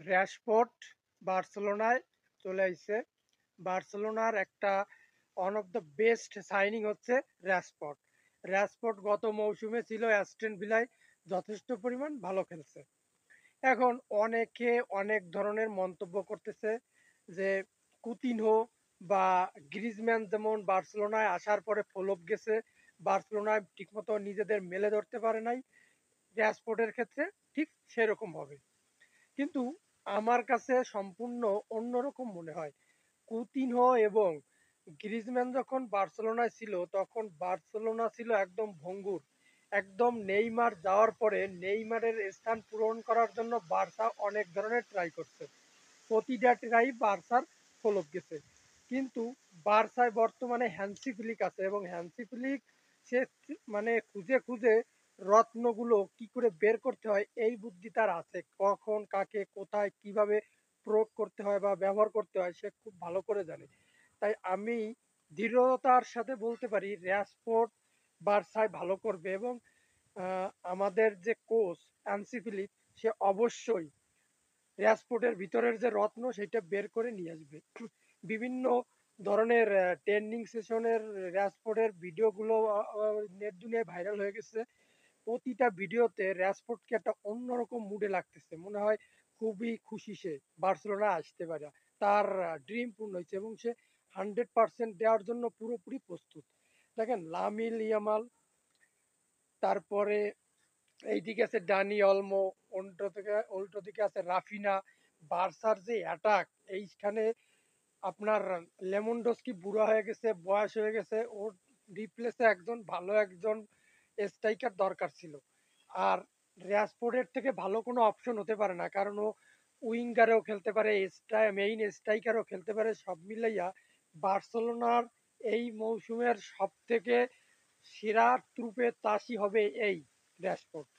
Rashford বার্সেলোনায় চলে আইছে। বার্সেলোনার একটা one of the best signing হচ্ছে র‍্যাশফোর্ড। র‍্যাশফোর্ড গত মৌসুমে ছিল অ্যাস্টন ভিলায় যথেষ্ট পরিমাণ ভালো খেলছে। এখন অনেকে অনেক ধরনের মন্তব্য করতেছে যে কুতিনহো বা গ্রিজম্যান যেমন বার্সেলোনায় আসার পরে ফ্লপ গেছে, বার্সেলোনায় ঠিকমতো নিজেদের মেলে ধরতে পারে নাই, র‍্যাশফোর্ডের ক্ষেত্রে ঠিক সেরকম হবে। কিন্তু আমার কাছে সম্পূর্ণ অন্যরকম মনে হয়। কুতিনহো এবং গ্রিজম্যান যখন বার্সেলোনায় ছিল তখন বার্সেলোনা ছিল একদম ভঙ্গুর। একদম নেইমার যাওয়ার পরে নেইমারের স্থান পূরণ করার জন্য বার্সা অনেক ধরনের ট্রাই করছে। প্রতিটা ট্রাই বার্সার ফলপ গেছে। কিন্তু বার্সায় বর্তমানে হ্যান্সি ফ্লিক আছে এবং হ্যান্সি ফ্লিক সে মানে খুঁজে খুঁজে রত্নগুলো কি করে বের করতে হয় এই বুদ্ধি তার আছে। কখন কাকে কোথায় কিভাবে প্রয়োগ করতে হয় বা ব্যবহার করতে হয় সে খুব ভালো করে জানে। তাই আমি দৃঢ়তার সাথে বলতে পারি র‍্যাশফোর্ড বার্সায় ভালো করবে এবং আমাদের যে কোচ হ্যান্সি ফ্লিক সে অবশ্যই র‍্যাশফোর্ডের ভিতরের যে রত্ন সেটা বের করে নিয়ে আসবে। বিভিন্ন ধরনের ট্রেনিং সেশনের র‍্যাশফোর্ডের ভিডিওগুলো নেট দুনিয়ায় ভাইরাল হয়ে গেছে। প্রতিটা ভিডিওতে র‍্যাশফোর্ডকে একটা অন্যরকম মুডে লাগতেছে। মনে হয় খুবই খুশি সে বার্সেলোনায় আসতে পারা। তার ড্রিম পূর্ণ হয়েছে এবং সে 100% দেওয়ার জন্য পুরোপুরি প্রস্তুত। দেখেন লামিল ইয়ামাল, তারপরে এইদিকে আছে ডানি অলমো, উল্টো দিকে আছে রাফিনা। বার্সার যে অ্যাটাক এইখানে আপনার লেমনডস্কি বুড়া হয়ে গেছে, বয়স হয়ে গেছে। ওর রিপ্লেসে একজন ভালো একজন স্ট্রাইকার দরকার ছিল। আর র‍্যাশফোর্ডের থেকে ভালো কোনো অপশন হতে পারে না। কারণ ও উইঙ্গারেও খেলতে পারে, মেইন স্ট্রাইকারও খেলতে পারে। সব মিলাইয়া বার্সেলোনার এই মৌসুমের সবথেকে সেরা ত্রুপের তাসই হবে এই র‍্যাশফোর্ড।